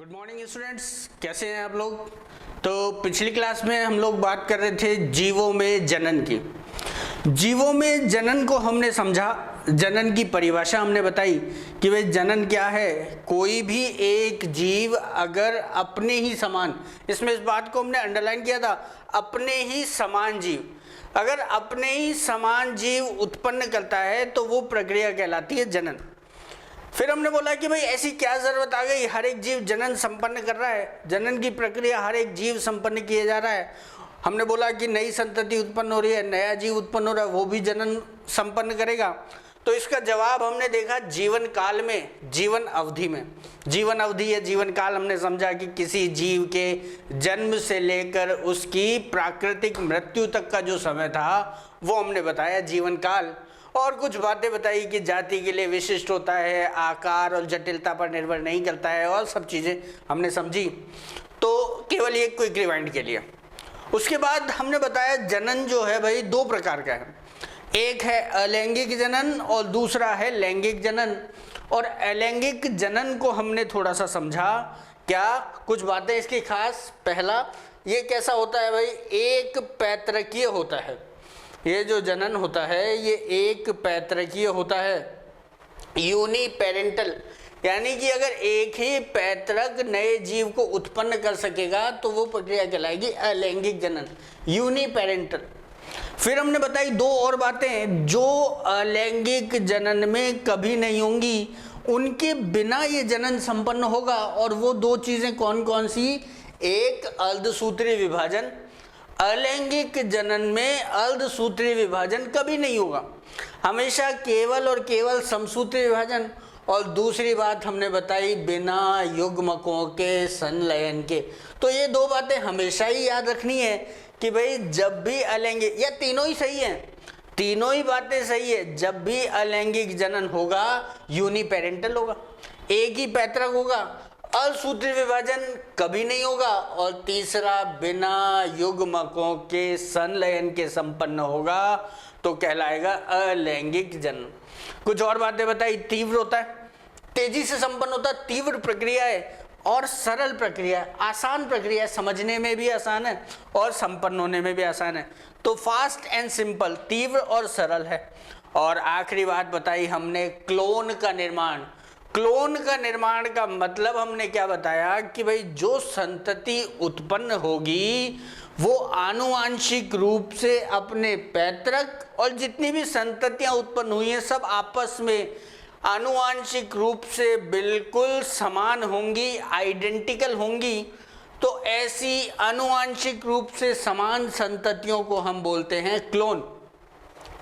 Good morning students, कैसे हैं आप लोग। तो पिछली क्लास में हम लोग बात कर रहे थे जीवों में जनन की। जीवों में जनन को हमने समझा, जनन की परिभाषा हमने बताई कि भाई जनन क्या है। कोई भी एक जीव अगर अपने ही समान, इसमें इस बात को हमने अंडरलाइन किया था, अपने ही समान जीव, अगर अपने ही समान जीव उत्पन्न करता है तो वो प्रक्रिया कहलाती है जनन। फिर हमने बोला कि भाई ऐसी क्या जरूरत आ गई, हर एक जीव जनन संपन्न कर रहा है, जनन की प्रक्रिया हर एक जीव संपन्न किया जा रहा है। हमने बोला कि नई संतति उत्पन्न हो रही है, नया जीव उत्पन्न हो रहा है, वो भी जनन संपन्न करेगा। तो इसका जवाब हमने देखा जीवन काल में, जीवन अवधि में। जीवन अवधि या जीवन काल हमने समझा कि किसी जीव के जन्म से लेकर उसकी प्राकृतिक मृत्यु तक का जो समय था वो हमने बताया जीवन काल। और कुछ बातें बताई कि जाति के लिए विशिष्ट होता है, आकार और जटिलता पर निर्भर नहीं करता है, और सब चीज़ें हमने समझी। तो केवल एक क्विक रिवाइंड के लिए। उसके बाद हमने बताया जनन जो है भाई दो प्रकार का है, एक है अलैंगिक जनन और दूसरा है लैंगिक जनन। और अलैंगिक जनन को हमने थोड़ा सा समझा, क्या कुछ बातें इसकी खास। पहला, ये कैसा होता है भाई, एक पैतृकीय होता है। ये जो जनन होता है ये एक पैतृकीय होता है, यूनिपेरेंटल, यानी कि अगर एक ही पैतृक नए जीव को उत्पन्न कर सकेगा तो वो प्रक्रिया कहलाएगी अलैंगिक जनन, यूनिपेरेंटल। फिर हमने बताई दो और बातें जो अलैंगिक जनन में कभी नहीं होंगी, उनके बिना ये जनन संपन्न होगा। और वो दो चीजें कौन कौन सी, एक अर्धसूत्री विभाजन, अलैंगिक जनन में अर्धसूत्री विभाजन कभी नहीं होगा, हमेशा केवल और केवल समसूत्री विभाजन। और दूसरी बात हमने बताई बिना युग्मकों के संलयन के। तो ये दो बातें हमेशा ही याद रखनी है कि भाई जब भी अलैंगिक, या तीनों ही सही है, तीनों ही बातें सही है, जब भी अलैंगिक जनन होगा यूनिपेरेंटल होगा, एक ही पैतृक होगा, असूत्री विभाजन कभी नहीं होगा, और तीसरा बिना युग्मकों के संलयन के संपन्न होगा तो कहलाएगा अलैंगिक जनन। कुछ और बातें बताई, तीव्र होता है, तेजी से संपन्न होता है, तीव्र प्रक्रिया है, और सरल प्रक्रिया, आसान प्रक्रिया, समझने में भी आसान है और संपन्न होने में भी आसान है। तो फास्ट एंड सिंपल, तीव्र और सरल है। और आखिरी बात बताई हमने क्लोन का निर्माण। क्लोन का निर्माण का मतलब हमने क्या बताया कि भाई जो संतति उत्पन्न होगी वो आनुवांशिक रूप से अपने पैतृक, और जितनी भी संततियां उत्पन्न हुई हैं सब आपस में आनुवांशिक रूप से बिल्कुल समान होंगी, आइडेंटिकल होंगी। तो ऐसी आनुवांशिक रूप से समान संततियों को हम बोलते हैं क्लोन।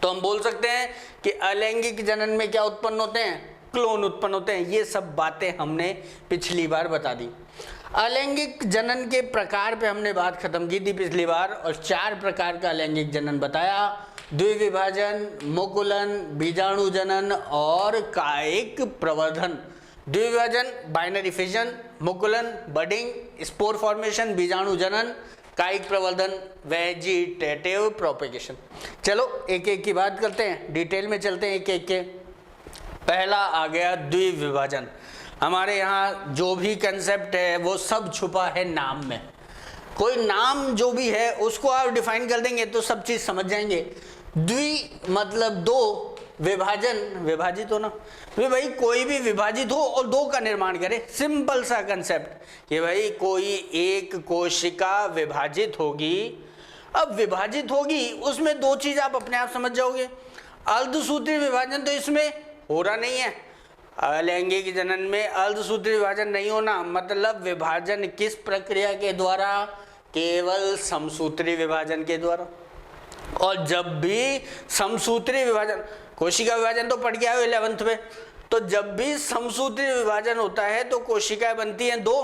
तो हम बोल सकते हैं कि अलैंगिक जनन में क्या उत्पन्न होते हैं, क्लोन उत्पन्न होते हैं। ये सब बातें हमने पिछली बार बता दी। अलैंगिक जनन के प्रकार पे हमने बात खत्म की थी पिछली बार, और 4 प्रकार का अलैंगिक जनन बताया, द्विविभाजन, मुकुलन, बीजाणु जनन और कायिक प्रवर्धन। द्विविभाजन बाइनरी फिजन, मुकुलन बडिंग, स्पोर फॉर्मेशन, बीजाणु जनन, कायिक प्रवर्धन वेजिटेटिव प्रोपेगेशन। चलो एक एक की बात करते हैं, डिटेल में चलते हैं एक एक के। पहला आ गया द्विविभाजन। हमारे यहाँ जो भी कंसेप्ट है वो सब छुपा है नाम में। कोई नाम जो भी है उसको आप डिफाइन कर देंगे तो सब चीज समझ जाएंगे। द्वि मतलब दो, विभाजन विभाजित होना, भाई कोई भी विभाजित हो और दो का निर्माण करे। सिंपल सा कंसेप्ट कि भाई कोई एक कोशिका विभाजित होगी, अब विभाजित होगी उसमें दो चीज आप अपने आप समझ जाओगे। अर्धसूत्री विभाजन तो इसमें हो रहा नहीं है, अलैंगिक जनन में अर्धसूत्री विभाजन नहीं होना, मतलब विभाजन किस प्रक्रिया के द्वारा, केवल समसूत्री विभाजन के द्वारा। और जब भी समसूत्री विभाजन, कोशिका विभाजन तो पढ़ के आए 11th में, तो जब भी समसूत्री विभाजन होता है तो कोशिकाएं बनती हैं 2।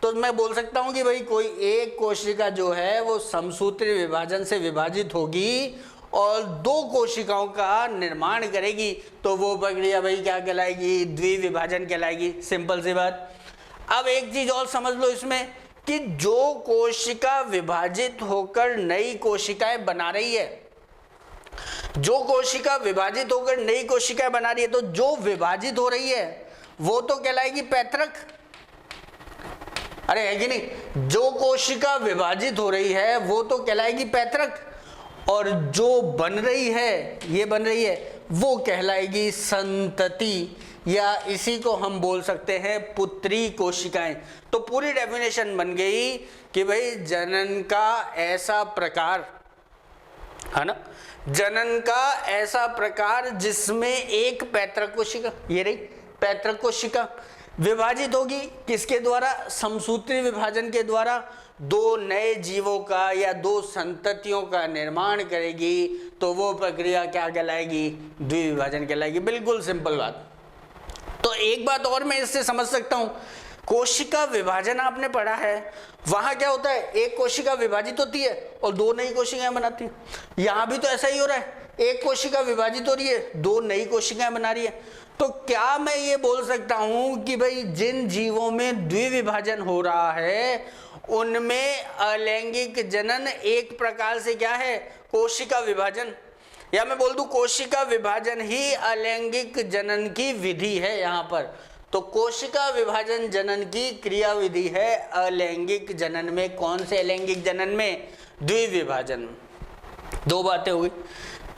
तो मैं बोल सकता हूं कि भाई कोई एक कोशिका जो है वो समसूत्री विभाजन से विभाजित होगी और 2 कोशिकाओं का निर्माण करेगी, तो वो प्रक्रिया भाई क्या कहलाएगी, द्विविभाजन कहलाएगी। सिंपल सी बात। अब एक चीज और समझ लो इसमें कि जो कोशिका विभाजित होकर नई कोशिकाएं बना रही है, जो कोशिका विभाजित होकर नई कोशिकाएं बना रही है, तो जो विभाजित हो रही है वो तो कहलाएगी पैतृक, अरे है कि नहीं? जो कोशिका विभाजित हो रही है वो तो कहलाएगी पैतृक, और जो बन रही है, ये बन रही है, वो कहलाएगी संतति, या इसी को हम बोल सकते हैं पुत्री कोशिकाएं। तो पूरी डेफिनेशन बन गई कि भाई जनन का ऐसा प्रकार है ना, जनन का ऐसा प्रकार जिसमें एक पैतृक कोशिका, ये रही पैतृक कोशिका, विभाजित होगी किसके द्वारा? समसूत्री विभाजन के द्वारा, दो नए जीवों का या दो संततियों का निर्माण करेगी, तो वो प्रक्रिया क्या कहलाएगी? द्विविभाजन कहलाएगी। बिल्कुल सिंपल बात। तो एक बात और मैं इससे समझ सकता हूं, कोशिका विभाजन आपने पढ़ा है, वहां क्या होता है? एक कोशिका विभाजित होती है और दो नई कोशिकाएं बनाती है। यहां भी तो ऐसा ही हो रहा है, एक कोशिका विभाजित हो रही है, दो नई कोशिकाएं बना रही है। तो क्या मैं ये बोल सकता हूं कि भाई जिन जीवों में द्विविभाजन हो रहा है उनमें अलैंगिक जनन एक प्रकार से क्या है? कोशिका विभाजन, या मैं बोल दूं कोशिका विभाजन ही अलैंगिक जनन की विधि है यहां पर। तो कोशिका विभाजन जनन की क्रिया विधि है अलैंगिक जनन में। कौन से अलैंगिक जनन में? द्विविभाजन। दो बातें हो गई।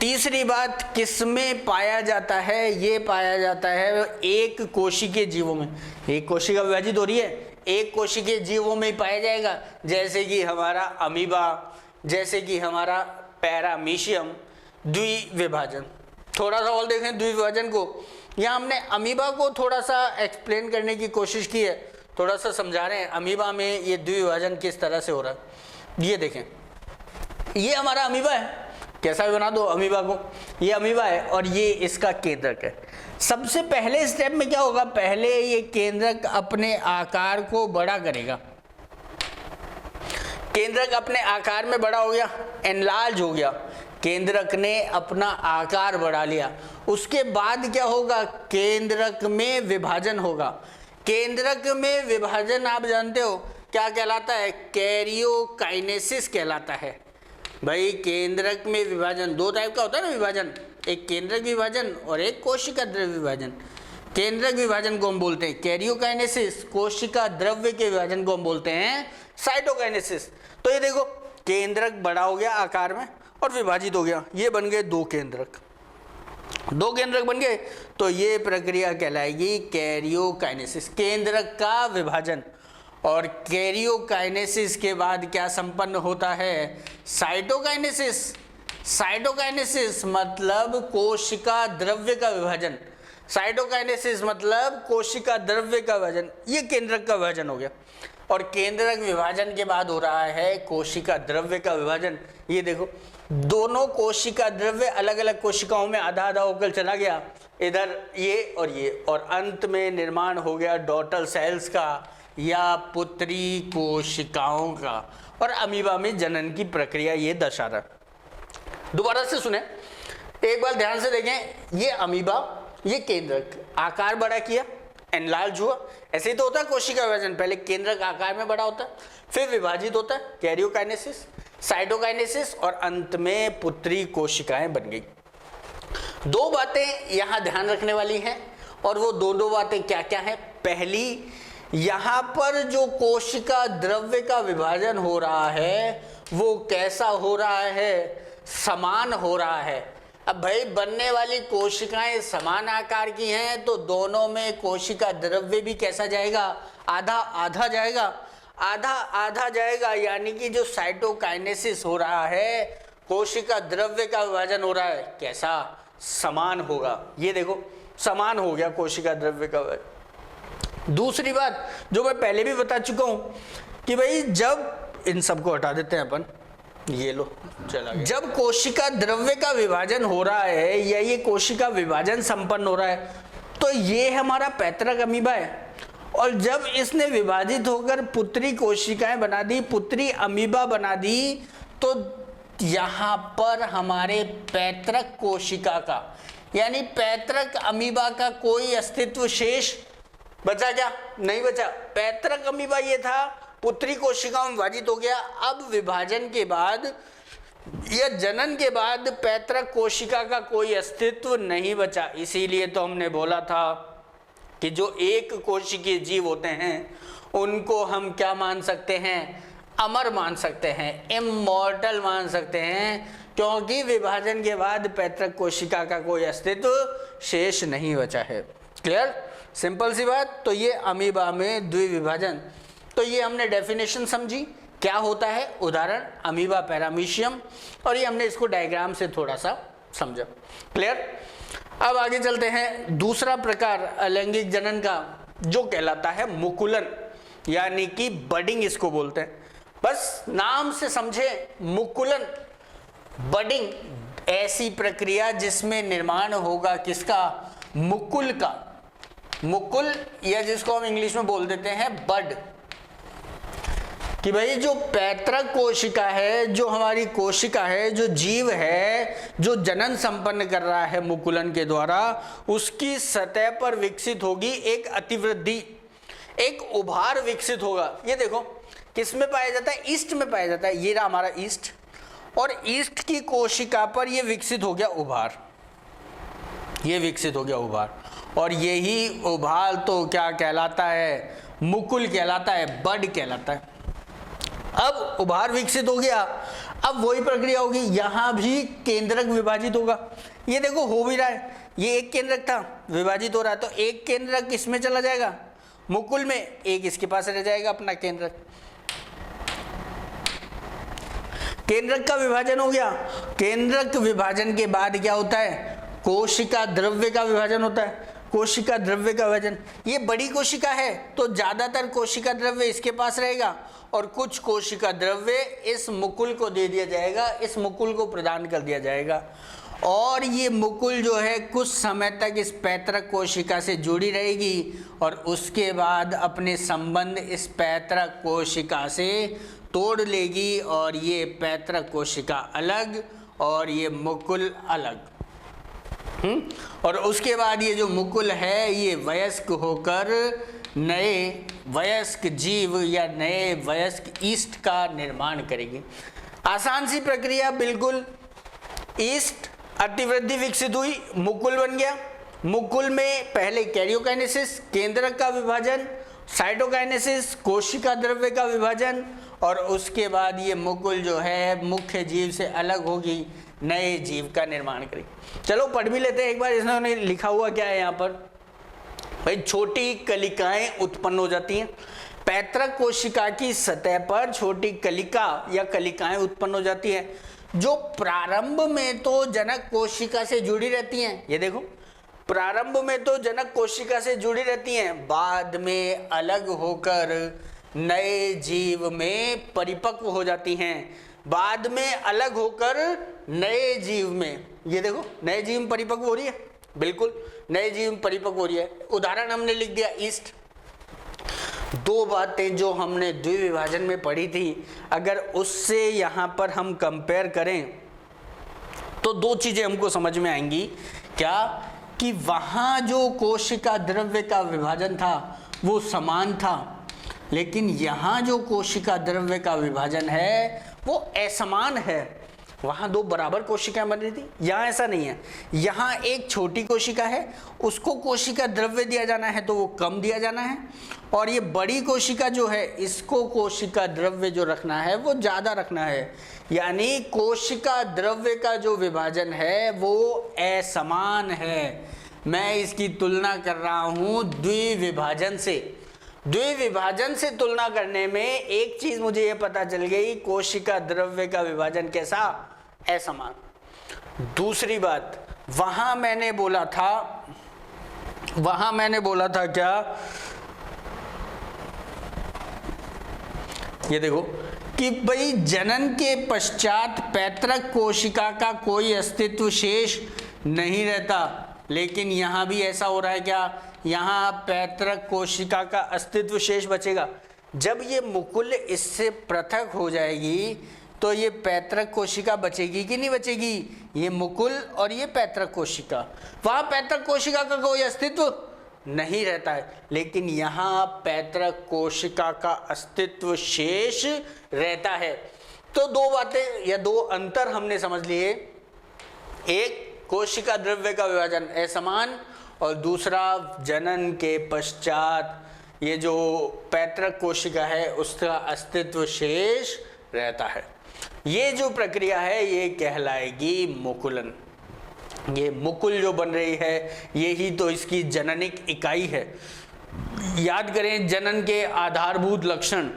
तीसरी बात, किसमें पाया जाता है? ये पाया जाता है एक कोशिकीय जीवों में। एक कोशिका विभाजित हो रही है, एक कोशिकीय जीवों में ही पाया जाएगा, जैसे कि हमारा अमीबा, जैसे कि हमारा पैरामीशियम। द्विविभाजन, थोड़ा सा और देखें द्विविभाजन को। यहाँ हमने अमीबा को थोड़ा सा एक्सप्लेन करने की कोशिश की है, थोड़ा सा समझा रहे हैं अमीबा में ये द्विविभाजन किस तरह से हो रहा है। ये देखें, ये हमारा अमीबा है, कैसा भी बना दो अमीबा को, ये अमीबा है और ये इसका केंद्रक है। सबसे पहले स्टेप में क्या होगा? पहले ये केंद्रक अपने आकार को बड़ा करेगा। केंद्रक अपने आकार में बड़ा हो गया, एनलार्ज हो गया, केंद्रक ने अपना आकार बढ़ा लिया। उसके बाद क्या होगा? केंद्रक में विभाजन होगा। केंद्रक में विभाजन आप जानते हो क्या कहलाता है? कैरियोकाइनेसिस कहलाता है। भाई केंद्रक में विभाजन दो टाइप का होता है ना विभाजन, एक केंद्रक विभाजन और एक कोशिका द्रव्य विभाजन। केंद्रक विभाजन को हम बोलते हैं कैरियोकाइनेसिस, कोशिका द्रव्य के विभाजन को हम बोलते हैं साइटोकाइनेसिस। तो ये देखो, केंद्रक बड़ा हो गया आकार में और विभाजित हो गया, ये बन गए दो केंद्रक। दो केंद्रक बन गए तो ये प्रक्रिया कहलाएगी कैरियोकाइनेसिस, केंद्रक का विभाजन। और कैरियोकाइनेसिस के बाद क्या संपन्न होता है? साइटोकाइनेसिस। साइटोकाइनेसिस मतलब कोशिका द्रव्य का विभाजन। साइटोकाइनेसिस मतलब कोशिका द्रव्य का विभाजन। ये केंद्रक का विभाजन हो गया। और केंद्रक विभाजन के बाद हो रहा है कोशिका द्रव्य का विभाजन। ये देखो, दोनों कोशिका द्रव्य अलग अलग कोशिकाओं में आधा आधा होकर चला गया, इधर ये, और अंत में निर्माण हो गया डॉटर सेल्स का या पुत्री कोशिकाओं का। और अमीबा में जनन की प्रक्रिया ये दर्शा रहा है। दोबारा से सुने, एक बार ध्यान से देखें, ये अमीबा, ये केंद्रक आकार बड़ा किया, एनलार्ज हुआ। ऐसे ही तो होता है कोशिका विभाजन, पहले केंद्रक आकार में बड़ा होता है, फिर विभाजित होता है, कैरियोकाइनेसिस, साइटोकाइनेसिस, और अंत में पुत्री कोशिकाएं बन गई। दो बातें यहां ध्यान रखने वाली हैं, और वो दो बातें क्या क्या हैं? पहली, यहां पर जो कोशिका द्रव्य का विभाजन हो रहा है वो कैसा हो रहा है? समान हो रहा है। अब भाई बनने वाली कोशिकाएं समान आकार की हैं तो दोनों में कोशिका द्रव्य भी कैसा जाएगा? आधा आधा जाएगा, आधा आधा जाएगा। यानी कि जो साइटोकाइनेसिस हो रहा है, कोशिका द्रव्य का विभाजन हो रहा है, कैसा? समान होगा। ये देखो, समान हो गया कोशिका द्रव्य का विभाजन। दूसरी बात जो मैं पहले भी बता चुका हूं कि भाई जब, इन सबको हटा देते हैं अपन, ये लो चला गया। जब कोशिका द्रव्य का विभाजन हो रहा है या ये कोशिका विभाजन संपन्न हो रहा है तो ये हमारा पैतृक अमीबा है, और जब इसने विभाजित होकर पुत्री कोशिकाएं बना दी, पुत्री अमीबा बना दी, तो यहां पर हमारे पैतृक कोशिका का यानी पैतृक अमीबा का कोई अस्तित्व शेष बचा क्या? नहीं बचा। पैतृक अमीबा ये था, पुत्री कोशिकाओं में विभाजित हो गया। अब विभाजन के बाद या जनन के बाद पैतृक कोशिका का कोई अस्तित्व नहीं बचा। इसीलिए तो हमने बोला था कि जो एक कोशिकीय जीव होते हैं उनको हम क्या मान सकते हैं, अमर मान सकते हैं, इमॉर्टल मान सकते हैं, क्योंकि विभाजन के बाद पैतृक कोशिका का कोई अस्तित्व शेष नहीं बचा है। क्लियर, सिंपल सी बात। तो ये अमीबा में द्विविभाजन, तो ये हमने डेफिनेशन समझी क्या होता है, उदाहरण अमीबा पैरामीशियम, और ये हमने इसको डायग्राम से थोड़ा सा समझा। क्लियर। अब आगे चलते हैं, दूसरा प्रकार अलैंगिक जनन का जो कहलाता है मुकुलन, यानी कि बडिंग इसको बोलते हैं। बस नाम से समझे, मुकुलन, बडिंग, ऐसी प्रक्रिया जिसमें निर्माण होगा किसका, मुकुल का, मुकुल, या जिसको हम इंग्लिश में बोल देते हैं बड, कि भाई जो पैतृक कोशिका है, जो हमारी कोशिका है, जो जीव है, जो जनन संपन्न कर रहा है मुकुलन के द्वारा, उसकी सतह पर विकसित होगी एक अतिवृद्धि, एक उभार विकसित होगा। ये देखो किस में पाया जाता है, ईस्ट में पाया जाता है। ये रहा हमारा ईस्ट, और ईस्ट की कोशिका पर ये विकसित हो गया उभार, ये विकसित हो गया उभार, और यही उभार तो क्या कहलाता है, मुकुल कहलाता है, बड कहलाता है। अब उभार विकसित हो गया, अब वही प्रक्रिया होगी, यहां भी केंद्रक विभाजित होगा। ये देखो हो भी रहा है, ये एक केंद्रक था, विभाजित हो रहा है, तो एक केंद्रक इसमें चला जाएगा मुकुल में, एक इसके पास रह जाएगा अपना केंद्रक। केंद्रक का विभाजन हो गया। केंद्रक विभाजन के बाद क्या होता है, कोशिका द्रव्य का विभाजन होता है। कोशिका द्रव्य का विभाजन, ये बड़ी कोशिका है तो ज्यादातर कोशिका द्रव्य इसके पास रहेगा, और कुछ कोशिका द्रव्य इस मुकुल को दे दिया जाएगा, इस मुकुल को प्रदान कर दिया जाएगा, और ये मुकुल जो है कुछ समय तक इस पैतृक कोशिका से जुड़ी रहेगी, और उसके बाद अपने संबंध इस पैतृक कोशिका से तोड़ लेगी, और ये पैतृक कोशिका अलग और ये मुकुल अलग। और उसके बाद ये जो मुकुल है ये वयस्क होकर नए वयस्क जीव या नए वयस्क ईस्ट का निर्माण करेगी। आसान सी प्रक्रिया बिल्कुल। ईस्ट अतिवृद्धि विकसित हुई, मुकुल बन गया, मुकुल में पहले कैरियोकाइनेसिस, केंद्रक का विभाजन, साइटोकाइनेसिस, कोशिका द्रव्य का विभाजन, और उसके बाद ये मुकुल जो है मुख्य जीव से अलग होगी, नए जीव का निर्माण करेगी। चलो पढ़ भी लेते हैं एक बार, इसने लिखा हुआ क्या है यहाँ पर, भाई छोटी कलिकाएं उत्पन्न हो जाती हैं। पैतृक कोशिका की सतह पर छोटी कलिका या कलिकाएं उत्पन्न हो जाती हैं, जो प्रारंभ में तो जनक कोशिका से जुड़ी रहती हैं। ये देखो, प्रारंभ में तो जनक कोशिका से जुड़ी रहती हैं, बाद में अलग होकर नए जीव में परिपक्व हो जाती हैं, बाद में अलग होकर नए जीव में, ये देखो नए जीव में परिपक्व हो रही है, बिल्कुल नए जीव में परिपक्व हो रही है। उदाहरण हमने लिख दिया ईस्ट। दो बातें जो हमने द्विविभाजन में पढ़ी थी, अगर उससे यहाँ पर हम कंपेयर करें तो दो चीजें हमको समझ में आएंगी। क्या कि वहाँ जो कोशिका द्रव्य का विभाजन था वो समान था, लेकिन यहाँ जो कोशिका द्रव्य का विभाजन है वो असमान है। वहाँ दो बराबर कोशिकाएं बन रही थी, यहाँ ऐसा नहीं है। यहाँ एक छोटी कोशिका है, उसको कोशिका द्रव्य दिया जाना है तो वो कम दिया जाना है, और ये बड़ी कोशिका जो है इसको कोशिका द्रव्य जो रखना है वो ज़्यादा रखना है। यानी कोशिका द्रव्य का जो विभाजन है वो असमान है। मैं इसकी तुलना कर रहा हूँ द्विविभाजन से। द्विविभाजन से तुलना करने में एक चीज मुझे ये पता चल गई, कोशिका द्रव्य का विभाजन कैसा, असमान। दूसरी बात, वहां मैंने बोला था क्या, ये देखो कि भाई जनन के पश्चात पैतृक कोशिका का कोई अस्तित्व शेष नहीं रहता, लेकिन यहां भी ऐसा हो रहा है क्या, यहाँ पैतृक कोशिका का अस्तित्व शेष बचेगा। जब ये मुकुल इससे पृथक हो जाएगी तो ये पैतृक कोशिका बचेगी कि नहीं बचेगी, ये मुकुल और ये पैतृक कोशिका, वहाँ पैतृक कोशिका का कोई अस्तित्व नहीं रहता है, लेकिन यहाँ पैतृक कोशिका का अस्तित्व शेष रहता है। तो दो बातें या दो अंतर हमने समझ लिए, एक कोशिका द्रव्य का विभाजन असमान, और दूसरा जनन के पश्चात ये जो पैतृक कोशिका है उसका अस्तित्व शेष रहता है। ये जो प्रक्रिया है ये कहलाएगी मुकुलन। ये मुकुल जो बन रही है यही तो इसकी जननिक इकाई है। याद करें जनन के आधारभूत लक्षण,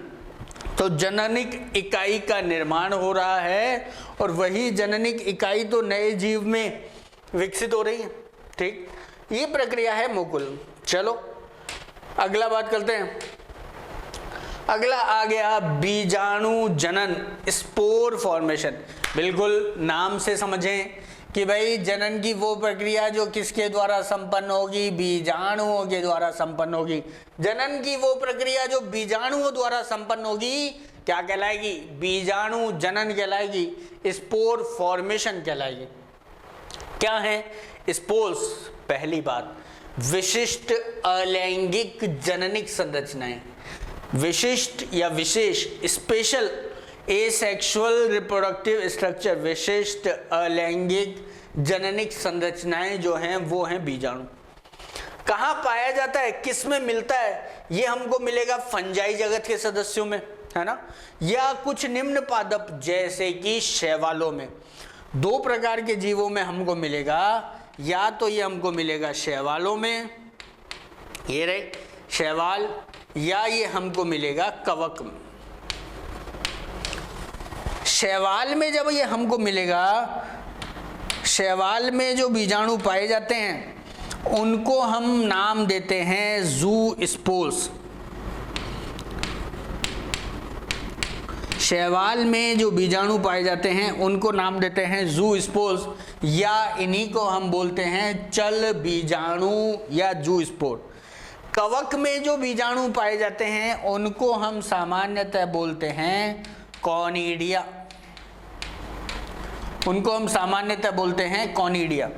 तो जननिक इकाई का निर्माण हो रहा है और वही जननिक इकाई तो नए जीव में विकसित हो रही है। ठीक, ये प्रक्रिया है मुकुल। चलो अगला बात करते हैं। अगला आ गया बीजाणु जनन, स्पोर फॉर्मेशन। बिल्कुल नाम से समझें कि भाई जनन की वो प्रक्रिया जो किसके द्वारा संपन्न होगी, बीजाणुओं के द्वारा संपन्न होगी। जनन की वो प्रक्रिया जो बीजाणुओं द्वारा संपन्न होगी क्या कहलाएगी, बीजाणु जनन कहलाएगी, स्पोर फॉर्मेशन कहलाएगी। क्या है स्पोर्स? पहली बात, विशिष्ट अलैंगिक जननिक संरचनाएं। विशिष्ट या विशेष, स्पेशल एसेक्सुअल रिप्रोडक्टिव स्ट्रक्चर, विशिष्ट अलैंगिक जननिक संरचनाएं जो हैं वो हैं बीजाणु। कहाँ पाया जाता है, किस में मिलता है? ये हमको मिलेगा फंजाई जगत के सदस्यों में, है ना, या कुछ निम्न पादप जैसे कि शैवालों में। दो प्रकार के जीवों में हमको मिलेगा, या तो ये हमको मिलेगा शैवालों में, ये रहे शैवाल, या ये हमको मिलेगा कवक में। शैवाल में जब ये हमको मिलेगा, शैवाल में जो बीजाणु पाए जाते हैं उनको हम नाम देते हैं जू स्पोर्स। शैवाल में जो बीजाणु पाए जाते हैं उनको नाम देते हैं जू स्पोर्स, या इन्हीं को हम बोलते हैं चल बीजाणु या जू स्पोर। कवक में जो बीजाणु पाए जाते हैं उनको हम सामान्यतः बोलते हैं कॉनिडिया, उनको हम सामान्यतः बोलते हैं कॉनिडिया।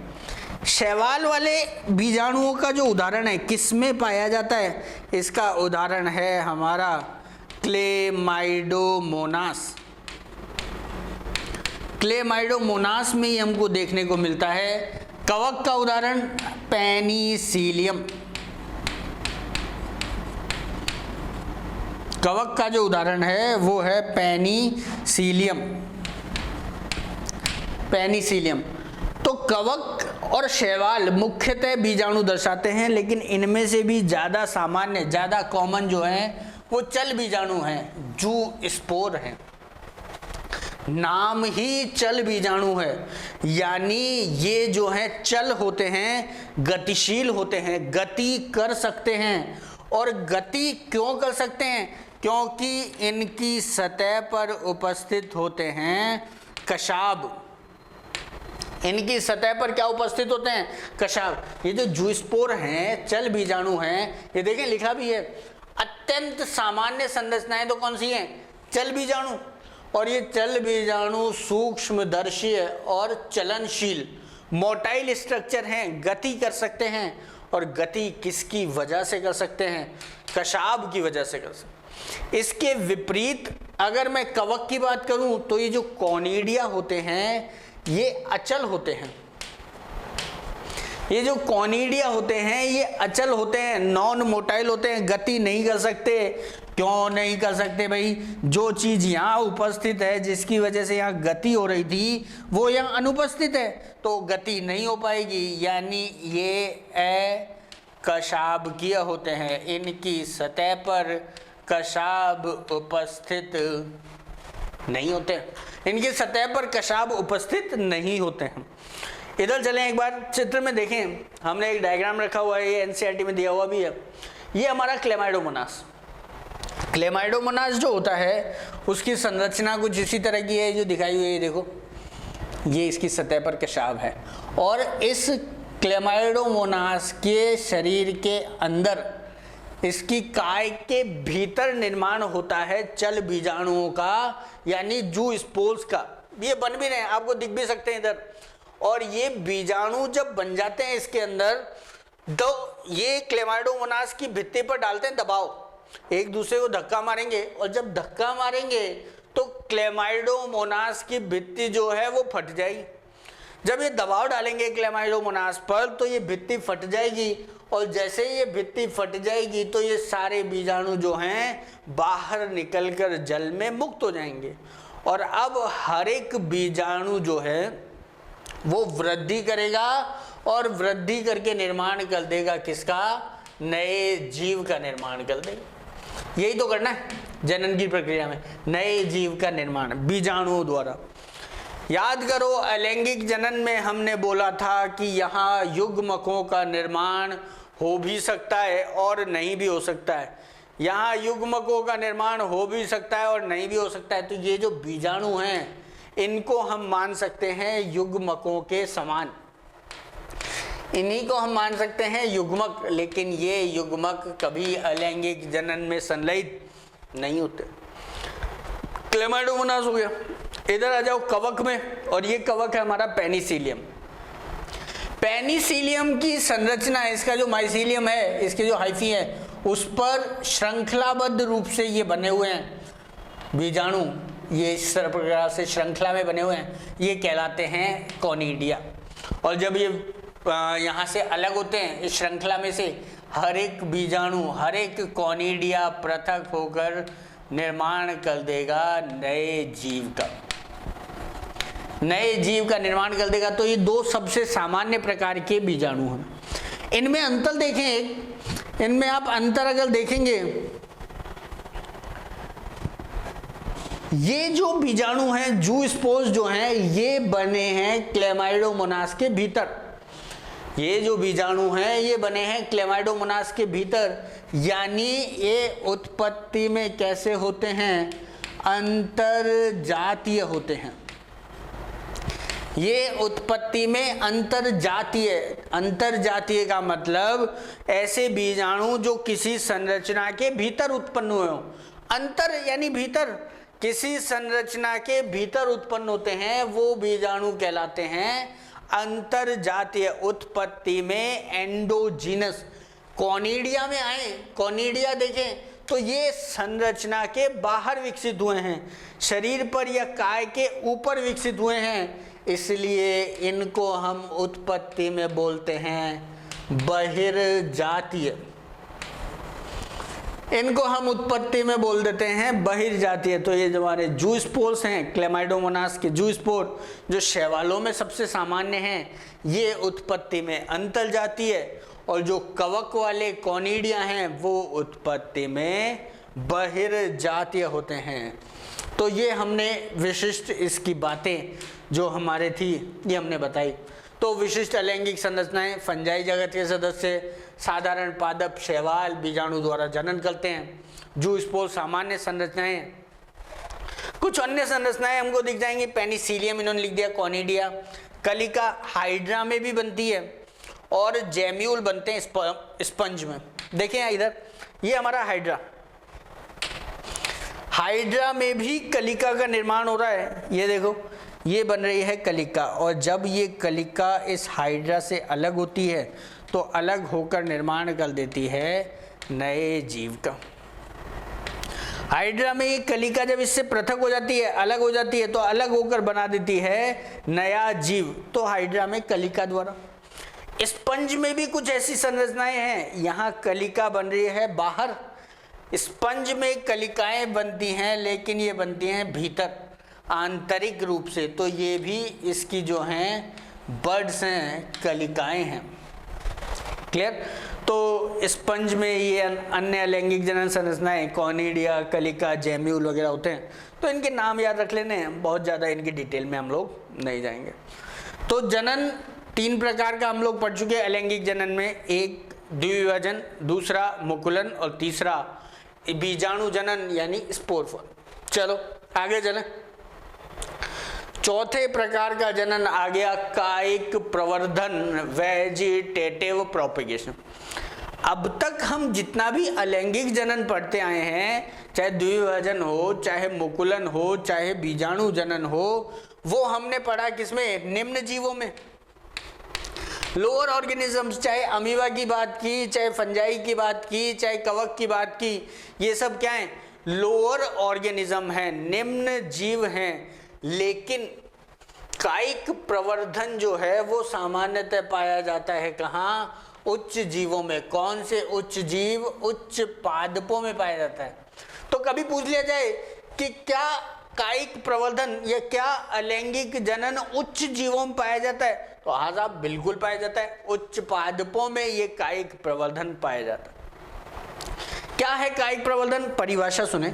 शैवाल वाले बीजाणुओं का जो उदाहरण है किस में पाया जाता है, इसका उदाहरण है हमारा क्लेमाइडोमोनास। क्लेमाइडोमोनास में ही हमको देखने को मिलता है। कवक का उदाहरण पेनिसिलियम। कवक का जो उदाहरण है वो है पेनिसिलियम। पेनिसिलियम। तो कवक और शैवाल मुख्यतः बीजाणु दर्शाते हैं, लेकिन इनमें से भी ज़्यादा सामान्य, ज़्यादा कॉमन जो हैं वो चल बीजाणु हैं, जू स्पोर हैं। नाम ही चल बीजाणु है, यानी ये जो हैं चल होते हैं, गतिशील होते हैं, गति कर सकते हैं। और गति क्यों कर सकते हैं? क्योंकि इनकी सतह पर उपस्थित होते हैं कशाब। इनकी सतह पर क्या उपस्थित होते हैं? कशाब। ये जो जूस्पोर हैं, चल बीजाणु हैं, ये देखें लिखा भी है, अत्यंत सामान्य संरचनाएं तो कौन सी हैं? चल बीजाणु। और ये चल बीजाणु सूक्ष्मदर्शी और चलनशील, मोटाइल स्ट्रक्चर हैं, गति कर सकते हैं। और गति किसकी वजह से कर सकते हैं? कशाब की वजह से कर सकते हैं। इसके विपरीत अगर मैं कवक की बात करूं तो ये जो कॉनिडिया होते हैं ये अचल होते हैं। ये जो कॉनिडिया होते हैं ये अचल होते हैं, नॉन मोटाइल होते हैं, गति नहीं कर सकते। क्यों नहीं कर सकते भाई? जो चीज यहाँ उपस्थित है, जिसकी वजह से यहाँ गति हो रही थी, वो यहाँ अनुपस्थित है, तो गति नहीं हो पाएगी। यानी ये कशाबकीय होते हैं, इनकी सतह पर कशाब उपस्थित नहीं होते, इनकी सतह पर कशाब उपस्थित नहीं होते हैं। इधर चलें एक बार चित्र में देखें, हमने एक डायग्राम रखा हुआ है, ये एनसीईआरटी में दिया हुआ भी है। ये हमारा क्लेमाइडोमोनास। क्लेमाइडोमोनास जो होता है उसकी संरचना कुछ इसी तरह की है जो दिखाई हुई है। देखो ये इसकी सतह पर कशाब है, और इस क्लेमाइडोमोनास के शरीर के अंदर, इसकी काय के भीतर निर्माण होता है चल बीजाणुओं का, यानी जू स्पोर्स का। ये बन भी रहे हैं, आपको दिख भी सकते हैं इधर। और ये बीजाणु जब बन जाते हैं इसके अंदर, तो ये क्लेमाइडोमोनास की भित्ति पर डालते हैं दबाव, एक दूसरे को धक्का मारेंगे, और जब धक्का मारेंगे तो क्लेमाइडोमोनास की भित्ति जो है वो फट जाएगी। जब ये दबाव डालेंगे क्लेमाइडोमोनास पर तो ये भित्ति फट जाएगी, और जैसे ये भित्ति फट जाएगी तो ये सारे बीजाणु जो हैं बाहर निकलकर जल में मुक्त हो जाएंगे। और अब हर एक बीजाणु जो है वो वृद्धि करेगा, और वृद्धि करके निर्माण कर देगा किसका? नए जीव का निर्माण कर देगा। यही तो करना है जनन की प्रक्रिया में, नए जीव का निर्माण बीजाणुओं द्वारा। याद करो अलैंगिक जनन में हमने बोला था कि यहाँ युग्मकों का निर्माण हो भी सकता है और नहीं भी हो सकता है। यहाँ युग्मकों का निर्माण हो भी सकता है और नहीं भी हो सकता है। तो ये जो बीजाणु हैं इनको हम मान सकते हैं युग्मकों के समान, इन्हीं को हम मान सकते हैं युग्मक। लेकिन ये युग्मक कभी अलैंगिक जनन में संलयित नहीं होते। क्लेमाइडोमोनास हो गया। इधर आ जाओ कवक में, और ये कवक है हमारा पेनिसिलियम। पेनिसिलियम की संरचना, इसका जो माइसिलियम है, इसके जो हाइफी है, उस पर श्रृंखलाबद्ध रूप से ये बने हुए हैं बीजाणु, ये इस प्रकार से श्रृंखला में बने हुए हैं, ये कहलाते हैं कॉनिडिया। और जब ये यहाँ से अलग होते हैं इस श्रृंखला में से, हर एक बीजाणु, हर एक कॉनिडिया पृथक होकर निर्माण कर देगा नए जीव का, नए जीव का निर्माण कर देगा। तो ये दो सबसे सामान्य प्रकार के बीजाणु हैं। इनमें अंतर देखें, इनमें आप अंतर अगर देखेंगे, ये जो बीजाणु हैं जूस्पोर्स जो हैं ये बने हैं क्लेमाइडोमोनास के भीतर। ये जो बीजाणु हैं ये बने हैं क्लेमाइडोमोनास के भीतर, यानी ये उत्पत्ति में कैसे होते हैं? अंतरजातीय होते हैं। ये उत्पत्ति में अंतरजातीय, अंतरजातीय का मतलब ऐसे बीजाणु जो किसी संरचना के भीतर उत्पन्न हुए हो। अंतर यानी भीतर, किसी संरचना के भीतर उत्पन्न होते हैं वो बीजाणु कहलाते हैं अंतरजातीय। उत्पत्ति में एंडोजीनस, कॉनिडिया में आए, कॉनिडिया देखें तो ये संरचना के बाहर विकसित हुए हैं, शरीर पर या काय के ऊपर विकसित हुए हैं, इसलिए इनको हम उत्पत्ति में बोलते हैं बहिर्जातीय। इनको हम उत्पत्ति में बोल देते हैं बहिर्जातीय। तो ये जो हमारे जूस्पोर्स हैं, क्लेमाइडोमोनास के जूस्पोर जो शैवालों में सबसे सामान्य हैं, ये उत्पत्ति में अंतर्जातीय, और जो कवक वाले कॉनिडिया हैं वो उत्पत्ति में बहिर्जातीय होते हैं। तो ये हमने विशिष्ट इसकी बातें जो हमारे थी ये हमने बताई। तो विशिष्ट अलैंगिक संरचनाएं, फंजाई जगत के सदस्य, साधारण पादप शैवाल बीजाणु द्वारा जनन करते हैं। जूस्पोर सामान्य संरचनाएं। कुछ अन्य संरचनाएं हमको दिख जाएंगी। पेनिसिलियम इन्होंने लिख दिया, कॉनिडिया। कलिका हाइड्रा में भी बनती है, और जेम्यूल बनते हैं स्पंज में। देखें इधर, ये हमारा हाइड्रा, हाइड्रा में भी कलिका का निर्माण हो रहा है। ये देखो, ये बन रही है कलिका, और जब ये कलिका इस हाइड्रा से अलग होती है तो अलग होकर निर्माण कर देती है नए जीव का। हाइड्रा में ये कलिका जब इससे पृथक हो जाती है, अलग हो जाती है, तो अलग होकर बना देती है नया जीव। तो हाइड्रा में कलिका द्वारा। स्पंज में भी कुछ ऐसी संरचनाएं हैं। यहाँ कलिका बन रही है बाहर, स्पंज में कलिकाएं बनती हैं, लेकिन ये बनती हैं भीतर आंतरिक रूप से। तो ये भी इसकी जो हैं बर्ड्स हैं, कलिकाएं हैं। क्लियर? तो स्पंज में ये अन्य अलैंगिक जनन संरचनाएं कॉनिडिया, कलिका, जेम्यूल वगैरह होते हैं। तो इनके नाम याद रख लेने हैं, बहुत ज़्यादा इनकी डिटेल में हम लोग नहीं जाएंगे। तो जनन तीन प्रकार का हम लोग पढ़ चुके हैं अलैंगिक जनन में। एक द्विविभाजन, दूसरा मुकुलन, और तीसरा बीजाणु जनन यानी स्पोर फॉर्म। चलो आगे चलें। चौथे प्रकार का जनन आ गया कायिक प्रवर्धन, वेजिटेटिव प्रोपेगेशन। अब तक हम जितना भी अलैंगिक जनन पढ़ते आए हैं, चाहे द्विविभाजन हो, चाहे मुकुलन हो, चाहे बीजाणु जनन हो, वो हमने पढ़ा किसमें? निम्न जीवों में, लोअर ऑर्गेनिजम्स। चाहे अमीबा की बात की, चाहे फंजाई की बात की, चाहे कवक की बात की, ये सब क्या है? लोअर ऑर्गेनिज्म है, निम्न जीव हैं। लेकिन कायिक प्रवर्धन जो है वो सामान्यतः पाया जाता है कहाँ? उच्च जीवों में। कौन से उच्च जीव? उच्च पादपों में पाया जाता है। तो कभी पूछ लिया जाए कि क्या कायिक प्रवर्धन या क्या अलैंगिक जनन उच्च जीवों में पाया जाता है, तो हाँ साहब बिल्कुल पाया जाता है। उच्च पादपों में ये कायिक प्रवर्धन पाया जाता है। क्या है कायिक प्रवर्धन? परिभाषा सुने।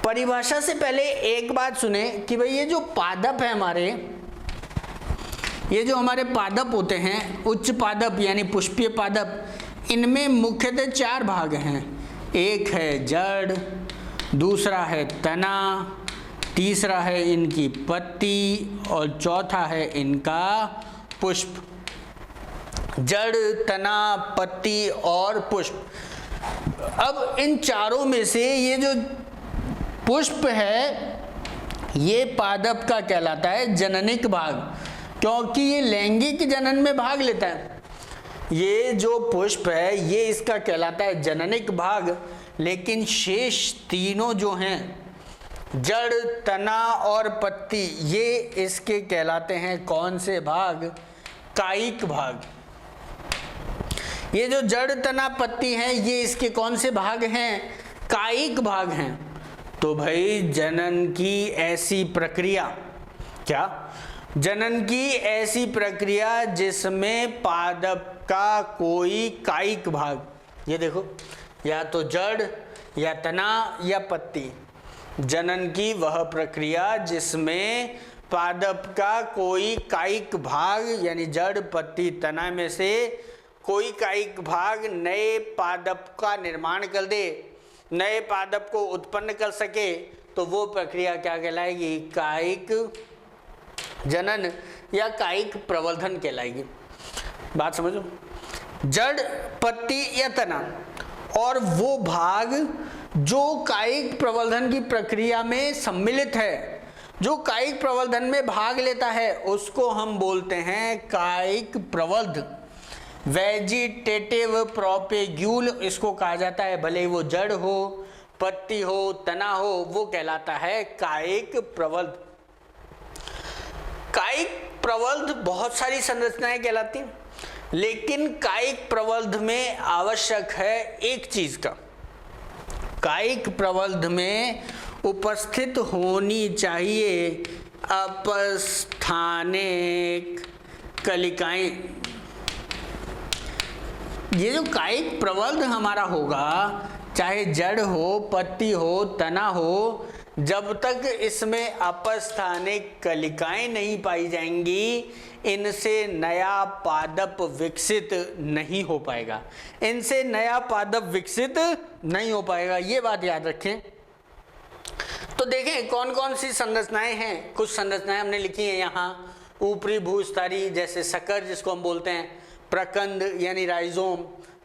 परिभाषा से पहले एक बात सुने कि भाई ये जो पादप है हमारे, ये जो हमारे पादप होते हैं, उच्च पादप यानी पुष्पीय पादप, इनमें मुख्यतः 4 भाग हैं। एक है जड़, दूसरा है तना, तीसरा है इनकी पत्ती और चौथा है इनका पुष्प। जड़, तना, पत्ती और पुष्प। अब इन चारों में से ये जो पुष्प है ये पादप का कहलाता है जननिक भाग, क्योंकि ये लैंगिक जनन में भाग लेता है। ये जो पुष्प है ये इसका कहलाता है जननिक भाग, लेकिन शेष तीनों जो हैं जड़, तना और पत्ती, ये इसके कहलाते हैं कौन से भाग? कायिक भाग। ये जो जड़, तना, पत्ती हैं ये इसके कौन से भाग हैं? कायिक भाग हैं। तो भाई जनन की ऐसी प्रक्रिया, क्या? जनन की ऐसी प्रक्रिया जिसमें पादप का कोई कायिक भाग, ये देखो, या तो जड़ या तना या पत्ती। जनन की वह प्रक्रिया जिसमें पादप का कोई कायिक भाग यानी जड़, पत्ती, तना में से कोई कायिक भाग नए पादप का निर्माण कर दे, नए पादप को उत्पन्न कर सके, तो वो प्रक्रिया क्या कहलाएगी? कायिक जनन या कायिक प्रवर्धन कहलाएगी। बात समझो। जड़, पत्ती या तना और वो भाग जो कायिक प्रवर्धन की प्रक्रिया में सम्मिलित है, जो कायिक प्रवर्धन में भाग लेता है, उसको हम बोलते हैं कायिक प्रवर्ध। वेजिटेटिव प्रोपेग्यूल इसको कहा जाता है, भले वो जड़ हो, पत्ती हो, तना हो, वो कहलाता है कायिक प्रवर्ध। कायिक प्रवर्ध बहुत सारी संरचनाएं कहलाती हैं, लेकिन कायिक प्रवर्ध में आवश्यक है एक चीज का, कायिक प्रवर्ध में उपस्थित होनी चाहिए अपस्थानिक कलिकाएं। ये जो कायिक प्रवर्ध हमारा होगा, चाहे जड़ हो, पत्ती हो, तना हो, जब तक इसमें अपस्थानिक कलिकाएं नहीं पाई जाएंगी, इनसे नया पादप विकसित नहीं हो पाएगा। इनसे नया पादप विकसित नहीं हो पाएगा, ये बात याद रखें। तो देखें कौन कौन सी संरचनाएं हैं। कुछ संरचनाएं हमने लिखी हैं यहाँ। ऊपरी भूस्तरी जैसे सकर जिसको हम बोलते हैं, प्रकंद यानी राइजोम,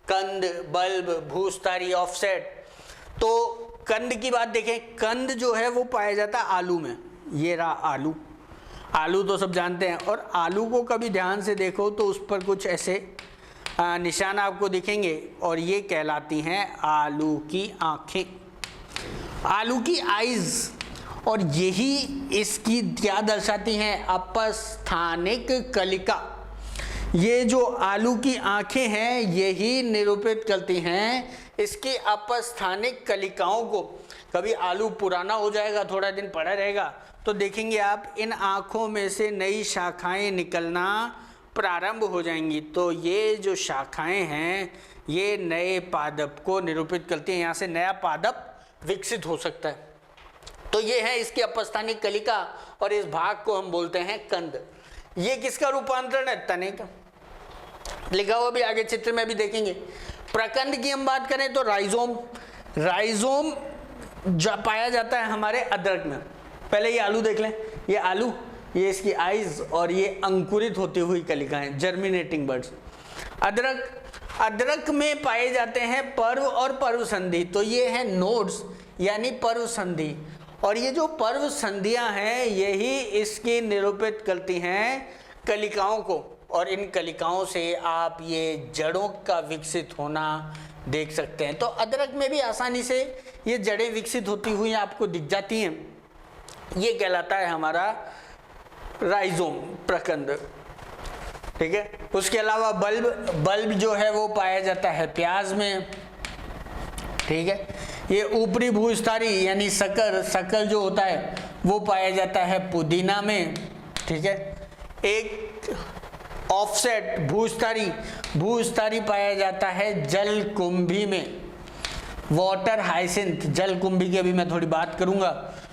कंद, बल्ब, भूस्तरी, ऑफसेट। तो कंद की बात देखें, कंद जो है वो पाया जाता है आलू में। ये रहा आलू। आलू तो सब जानते हैं, और आलू को कभी ध्यान से देखो तो उस पर कुछ ऐसे निशान आपको दिखेंगे, और ये कहलाती हैं आलू की आंखें, आलू की आईज। और यही इसकी क्या दर्शाती हैं? अपस्थानिक कलिका। ये जो आलू की आंखें हैं यही निरूपित करती हैं इसकी अपस्थानिक कलिकाओं को। कभी आलू पुराना हो जाएगा, थोड़ा दिन पड़ा रहेगा, तो देखेंगे आप इन आँखों में से नई शाखाएं निकलना प्रारंभ हो जाएंगी। तो ये जो शाखाएं हैं ये नए पादप को निरूपित करती हैं, यहाँ से नया पादप विकसित हो सकता है। तो ये है इसकी अपस्थानिक कलिका, और इस भाग को हम बोलते हैं कंद। ये किसका रूपांतरण है? तने का। लिखा हुआ भी आगे चित्र में भी देखेंगे। प्रकंद की हम बात करें तो राइजोम, राइजोम पाया जाता है हमारे अदरक में। पहले ये आलू देख लें, ये आलू, ये इसकी आइज, और ये अंकुरित होती हुई कलिकाएं, जर्मिनेटिंग बर्ड्स। अदरक, अदरक में पाए जाते हैं पर्व और पर्व संधि। तो ये है नोड्स यानी पर्व संधि, और ये जो पर्व संधियां हैं यही इसकी निरूपित करती हैं कलिकाओं को, और इन कलिकाओं से आप ये जड़ों का विकसित होना देख सकते हैं। तो अदरक में भी आसानी से ये जड़ें विकसित होती हुई आपको दिख जाती हैं। ये कहलाता है हमारा राइजोम, प्रकंद, ठीक है। उसके अलावा बल्ब जो है वो पाया जाता है प्याज में, ठीक है। ये ऊपरी भूस्तरी यानी शक्कर जो होता है वो पाया जाता है पुदीना में, ठीक है। एक ऑफसेट भूस्तरी पाया जाता है जलकुंभी में, वाटर हाइसिंथ, जलकुंभी की अभी मैं थोड़ी बात करूंगा,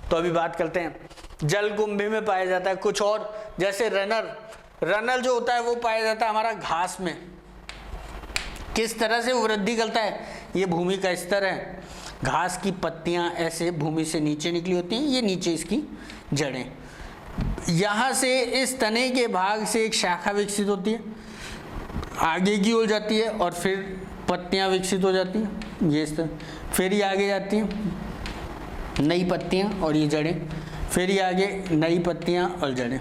तो अभी बात करते हैं। जलकुंभी में पाया जाता है। कुछ और जैसे रनर जो होता है वो पाया जाता है हमारा घास में। किस तरह से वृद्धि करता है, ये भूमि का स्तर है, घास की पत्तियां ऐसे भूमि से नीचे निकली होती हैं, ये नीचे इसकी जड़ें, यहाँ से इस तने के भाग से एक शाखा विकसित होती है, आगे की ओर जाती है और फिर पत्तियां विकसित हो जाती हैं, ये इस तरह, फिर ये आगे जाती हैं नई पत्तियां और ये जड़ें, फिर ये आगे नई पत्तियां और जड़ें,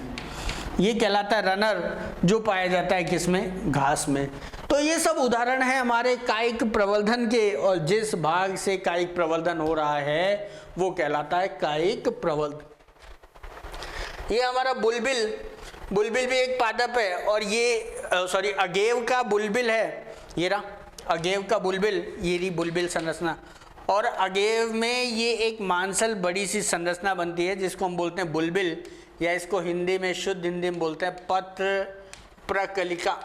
ये कहलाता है रनर, जो पाया जाता है किसमें, घास में। तो ये सब उदाहरण है हमारे कायिक प्रवर्धन के, और जिस भाग से कायिक प्रवर्धन हो रहा है वो कहलाता है कायिक प्रवर्धन। ये हमारा बुलबिल भी एक पादप है, और ये अगेव का बुलबिल है, ये रहा अगेव का बुलबिल, ये रही बुलबिल संरचना। और अगेव में ये एक मांसल बड़ी सी संरचना बनती है जिसको हम बोलते हैं बुलबिल, या इसको हिंदी में, शुद्ध हिंदी में बोलते हैं पत्र प्रकलिका,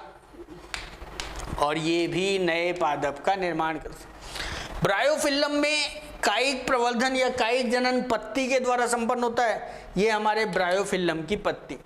और ये भी नए पादप का निर्माण करते हैं। ब्रायोफिल्लम में कायिक प्रवर्धन या कायिक जनन पत्ती के द्वारा संपन्न होता है। ये हमारे ब्रायोफिल्लम की पत्ती,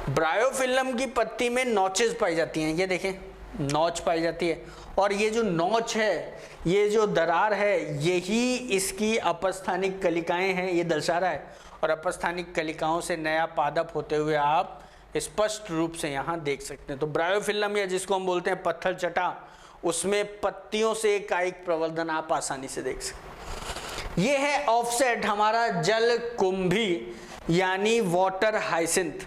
ब्रायोफिल्लम की पत्ती में नोचेस पाई जाती हैं, ये देखें नोच पाई जाती है, और ये जो नोच है, ये जो दरार है, यही इसकी अपस्थानिक कलिकाएं हैं, ये दर्शा रहा है, और अपस्थानिक कलिकाओं से नया पादप होते हुए आप स्पष्ट रूप से यहाँ देख सकते हैं। तो ब्रायोफिल्लम, या जिसको हम बोलते हैं पत्थर चटा, उसमें पत्तियों से कायिक प्रवर्धन आप आसानी से देख सकते हैं। ये है ऑफसेट हमारा जलकुंभी यानी वाटर हाइसिंथ।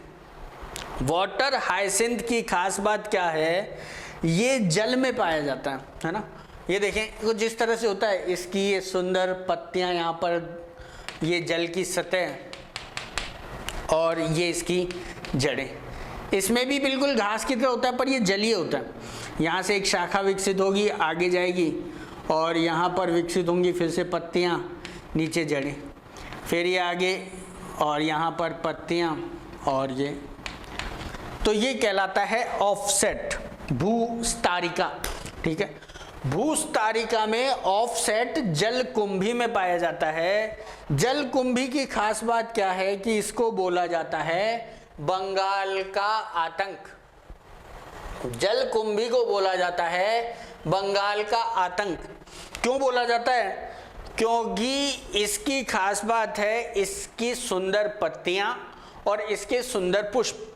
वाटर हाइसिंथ की खास बात क्या है, ये जल में पाया जाता है ना। ये देखें तो जिस तरह से होता है, इसकी ये सुंदर पत्तियां यहाँ पर, ये जल की सतह, और ये इसकी जड़ें, इसमें भी बिल्कुल घास की तरह होता है पर ये जलीय होता है। यहाँ से एक शाखा विकसित होगी, आगे जाएगी, और यहाँ पर विकसित होंगी फिर से पत्तियाँ, नीचे जड़ें, फिर ये आगे, और यहाँ पर पत्तियाँ, और ये, तो ये कहलाता है ऑफसेट भूस्तारिका, ठीक है। भूस्तारिका में ऑफसेट जलकुंभी में पाया जाता है। जलकुंभी की खास बात क्या है कि इसको बोला जाता है बंगाल का आतंक। जलकुंभी को बोला जाता है बंगाल का आतंक। क्यों बोला जाता है? क्योंकि इसकी खास बात है इसकी सुंदर पत्तियां और इसके सुंदर पुष्प,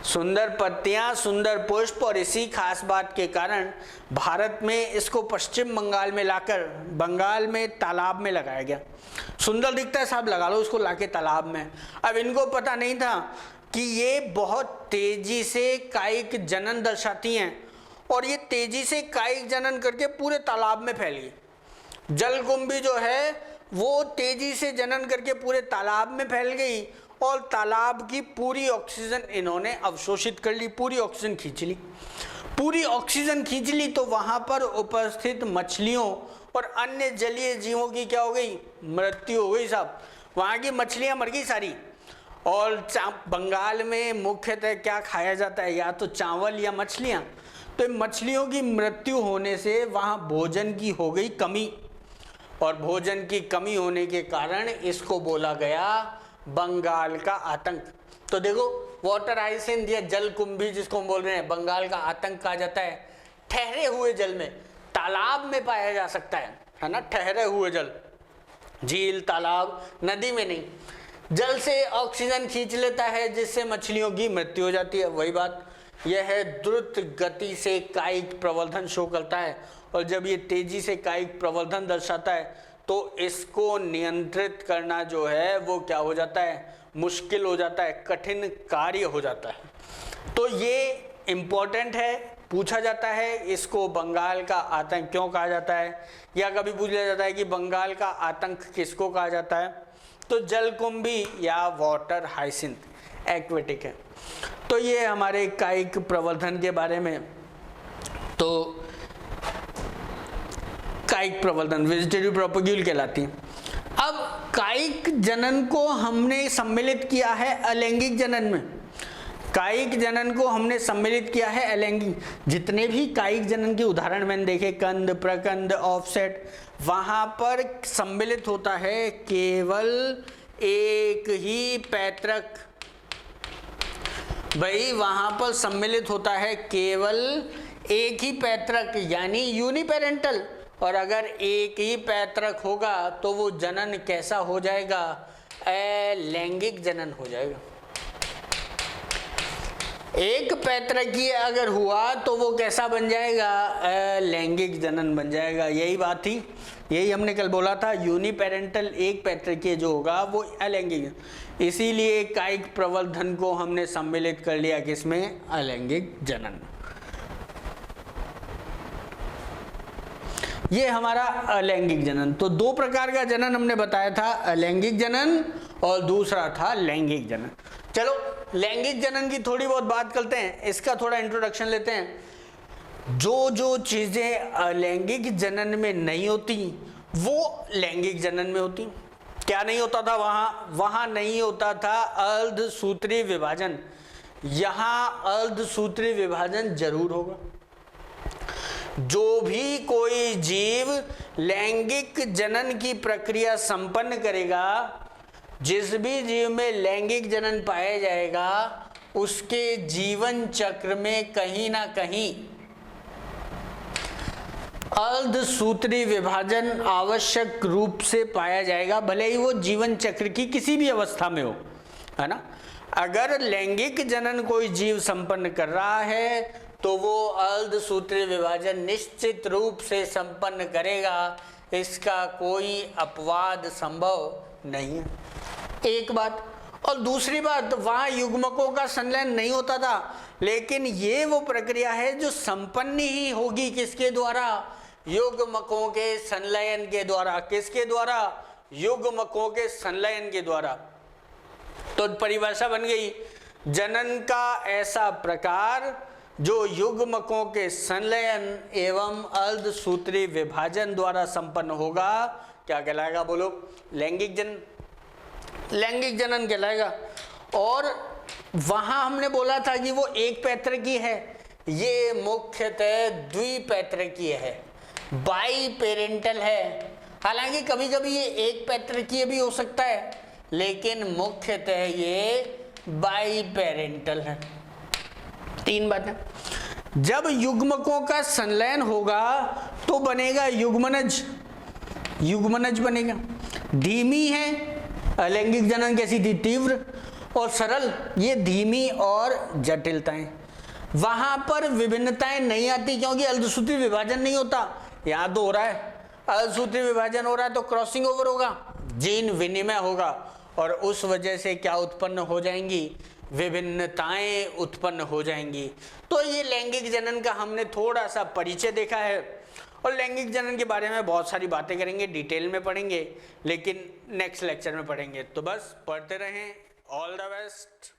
सुंदर पत्तियां, सुंदर पुष्प, और इसी खास बात के कारण भारत में इसको पश्चिम बंगाल में लाकर बंगाल में तालाब में लगाया गया। सुंदर दिखता है साहब, लगा लो इसको लाके तालाब में। अब इनको पता नहीं था कि ये बहुत तेजी से कायिक जनन दर्शाती हैं, और ये तेजी से कायिक जनन करके पूरे तालाब में फैल गई। जलकुंभी जो है वो तेजी से जनन करके पूरे तालाब में फैल गई, और तालाब की पूरी ऑक्सीजन इन्होंने अवशोषित कर ली, पूरी ऑक्सीजन खींच ली। पूरी ऑक्सीजन खींच ली तो वहां पर उपस्थित मछलियों और अन्य जलीय जीवों की क्या हो गई? मृत्यु हो गई साहब। वहां की मछलियां मर गई सारी। और बंगाल में मुख्यतः क्या खाया जाता है? या तो चावल या मछलियां। तो मछलियों की मृत्यु होने से वहां भोजन की हो गई कमी, और भोजन की कमी होने के कारण इसको बोला गया बंगाल का आतंक। तो देखो वाटर हाइसिंथ या जलकुंभी जिसको हम बोल रहे हैं, बंगाल का आतंक कहा जाता है। ठहरे हुए जल में, तालाब में पाया जा सकता है ना, ठहरे हुए जल, झील, तालाब, नदी में नहीं। जल से ऑक्सीजन खींच लेता है जिससे मछलियों की मृत्यु हो जाती है। वही बात यह है, द्रुत गति से कायिक प्रवर्धन शो करता है, और जब ये तेजी से कायिक प्रवर्धन दर्शाता है तो इसको नियंत्रित करना जो है वो क्या हो जाता है? मुश्किल हो जाता है, कठिन कार्य हो जाता है। तो ये इम्पोर्टेंट है, पूछा जाता है इसको बंगाल का आतंक क्यों कहा जाता है, या कभी पूछ लिया जाता है कि बंगाल का आतंक किसको कहा जाता है। तो जलकुंभी या वाटर हाइसिंथ एक्वेटिक है। तो ये हमारे कायिक प्रवर्धन के बारे में, तो कायिक प्रवर्धन वेजिटेटिव प्रोपेग्यूल कहलाती है। अब कायिक जनन को हमने सम्मिलित किया है अलैंगिक जनन में। कायिक जनन को हमने सम्मिलित किया है अलैंगिक। जितने भी कायिक जनन के उदाहरण मैंने देखे, कंद, प्रकंद, ऑफसेट, वहां पर सम्मिलित होता है केवल एक ही पैतृक। भाई वहां पर सम्मिलित होता है केवल एक ही पैतृक, यानी यूनिपेरेंटल। और अगर एक ही पैतृक होगा तो वो जनन कैसा हो जाएगा? अलैंगिक जनन हो जाएगा। एक पैतृकीय अगर हुआ तो वो कैसा बन जाएगा? अलैंगिक जनन बन जाएगा। यही बात थी, यही हमने कल बोला था, यूनिपेरेंटल एक पैतृकीय जो होगा वो अलैंगिक। इसीलिए कायिक प्रवर्धन को हमने सम्मिलित कर लिया किसमें? अलैंगिक जनन। ये हमारा अलैंगिक जनन। तो दो प्रकार का जनन हमने बताया था, अलैंगिक जनन और दूसरा था लैंगिक जनन। चलो लैंगिक जनन की थोड़ी बहुत बात करते हैं, इसका थोड़ा इंट्रोडक्शन लेते हैं। जो जो चीजें अलैंगिक जनन में नहीं होती वो लैंगिक जनन में होती। क्या नहीं होता था वहां नहीं होता था अर्धसूत्री विभाजन। यहां अर्धसूत्री विभाजन जरूर होगा। जो भी कोई जीव लैंगिक जनन की प्रक्रिया संपन्न करेगा, जिस भी जीव में लैंगिक जनन पाया जाएगा, उसके जीवन चक्र में कहीं ना कहीं अर्धसूत्री विभाजन आवश्यक रूप से पाया जाएगा, भले ही वो जीवन चक्र की किसी भी अवस्था में हो, है ना। अगर लैंगिक जनन कोई जीव संपन्न कर रहा है तो वो अर्धसूत्री विभाजन निश्चित रूप से संपन्न करेगा, इसका कोई अपवाद संभव नहीं है। एक बात। और दूसरी बात, वहां युग्मकों का संलयन नहीं होता था, लेकिन ये वो प्रक्रिया है जो संपन्न ही होगी किसके द्वारा? युग्मकों के संलयन के द्वारा। किसके द्वारा? युग्मकों के संलयन के द्वारा। तो परिभाषा बन गई, जनन का ऐसा प्रकार जो युग्मकों के संलयन एवं अर्धसूत्री विभाजन द्वारा संपन्न होगा, क्या कहलाएगा? बोलो, लैंगिक जनन। लैंगिक जनन कहलाएगा। और वहां हमने बोला था कि वो एक पैतृकीय है, ये मुख्यतः द्विपैतृकीय है, बाई पेरेंटल है। हालांकि कभी कभी ये एक पैतृकीय भी हो सकता है, लेकिन मुख्यतः ये बाई पेरेंटल है। तीन बातें। जब युग्मकों का संलयन होगा तो बनेगा युग्मनज। युग्मनज बनेगा। धीमी है, अलैंगिक जनन कैसी थी? तीव्र और सरल। ये धीमी और जटिलताएं। वहां पर विभिन्नताएं नहीं आती क्योंकि अर्धसूत्री विभाजन नहीं होता। यहां तो हो रहा है, अर्धसूत्री विभाजन हो रहा है तो क्रॉसिंग ओवर होगा, जीन विनिमय होगा, और उस वजह से क्या उत्पन्न हो जाएंगी? विभिन्नताएं उत्पन्न हो जाएंगी। तो ये लैंगिक जनन का हमने थोड़ा सा परिचय देखा है, और लैंगिक जनन के बारे में बहुत सारी बातें करेंगे, डिटेल में पढ़ेंगे, लेकिन नेक्स्ट लेक्चर में पढ़ेंगे। तो बस पढ़ते रहें। All the best.